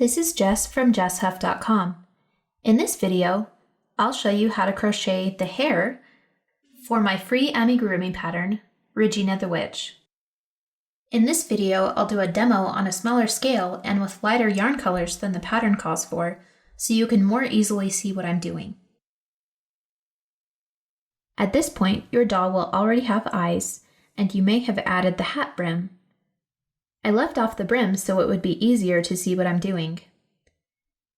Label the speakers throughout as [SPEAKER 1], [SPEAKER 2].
[SPEAKER 1] This is Jess from jesshuff.com. In this video, I'll show you how to crochet the hair for my free Amigurumi pattern, Regina the Witch. In this video, I'll do a demo on a smaller scale and with lighter yarn colors than the pattern calls for, so you can more easily see what I'm doing. At this point, your doll will already have eyes, and you may have added the hat brim. I left off the brim so it would be easier to see what I'm doing.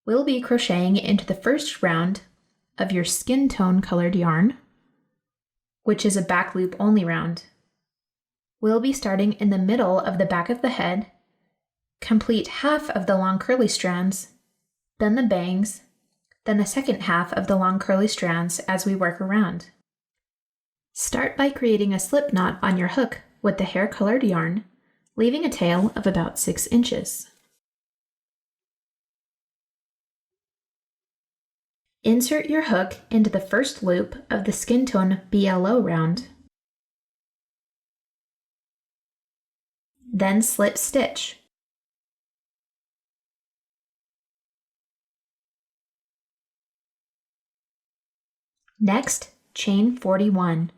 [SPEAKER 1] We'll be crocheting into the first round of your skin tone colored yarn, which is a back loop only round. We'll be starting in the middle of the back of the head, complete half of the long curly strands, then the bangs, then the second half of the long curly strands as we work around. Start by creating a slip knot on your hook with the hair colored yarn, leaving a tail of about 6 inches. Insert your hook into the first loop of the skin tone BLO round, then slip stitch. Next, chain 41.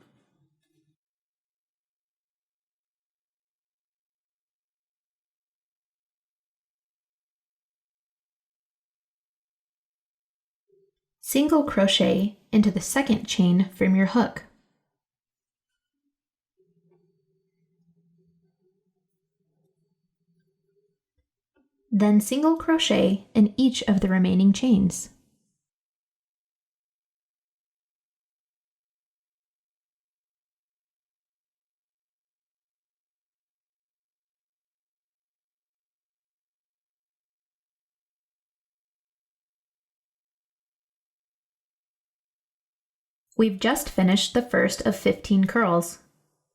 [SPEAKER 1] Single crochet into the second chain from your hook. Then single crochet in each of the remaining chains. We've just finished the first of 15 curls.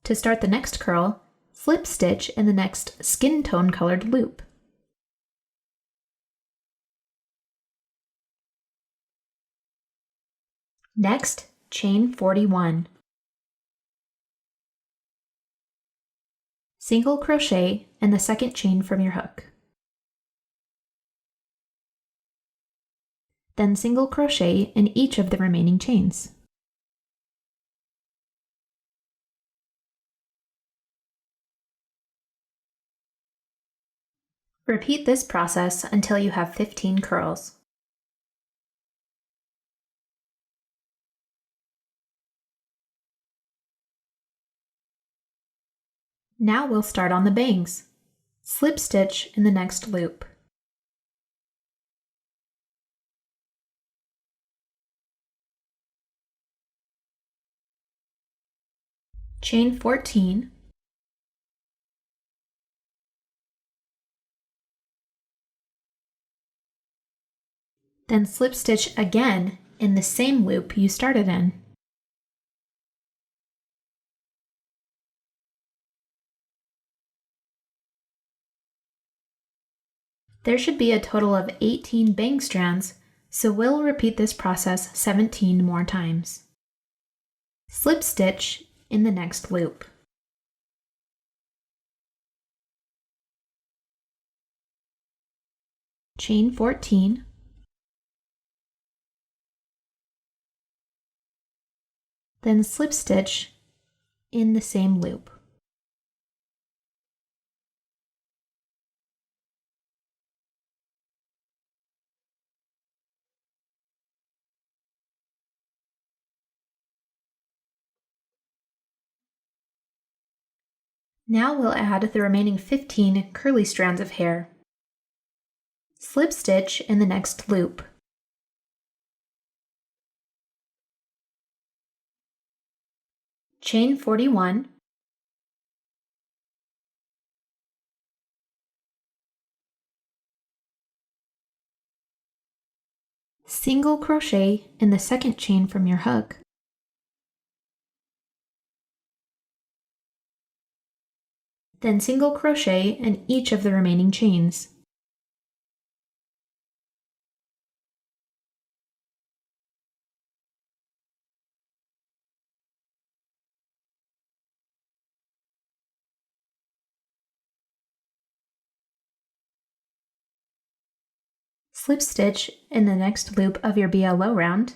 [SPEAKER 1] To start the next curl, slip stitch in the next skin tone colored loop. Next, chain 41. Single crochet in the second chain from your hook. Then single crochet in each of the remaining chains. Repeat this process until you have 15 curls. Now we'll start on the bangs. Slip stitch in the next loop. Chain 14. Then slip stitch again in the same loop you started in. There should be a total of 18 bang strands, so we'll repeat this process 17 more times. Slip stitch in the next loop. Chain 14. Then slip stitch in the same loop. Now we'll add the remaining 15 curly strands of hair. Slip stitch in the next loop. Chain 41. Single crochet in the second chain from your hook. Then single crochet in each of the remaining chains. Slip stitch in the next loop of your BLO round,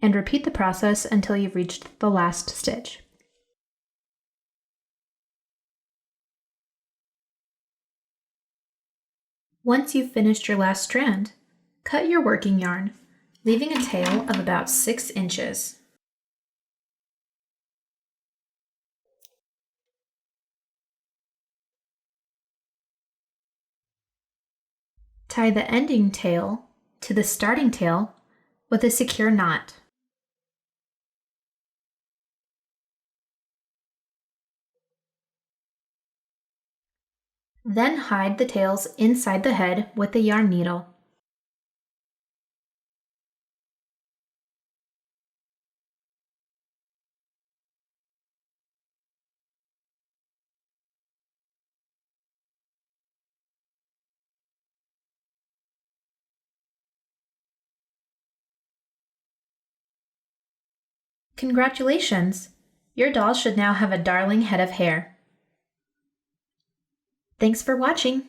[SPEAKER 1] and repeat the process until you've reached the last stitch. Once you've finished your last strand, cut your working yarn, leaving a tail of about 6 inches. Tie the ending tail to the starting tail with a secure knot. Then hide the tails inside the head with the yarn needle. Congratulations! Your doll should now have a darling head of hair. Thanks for watching!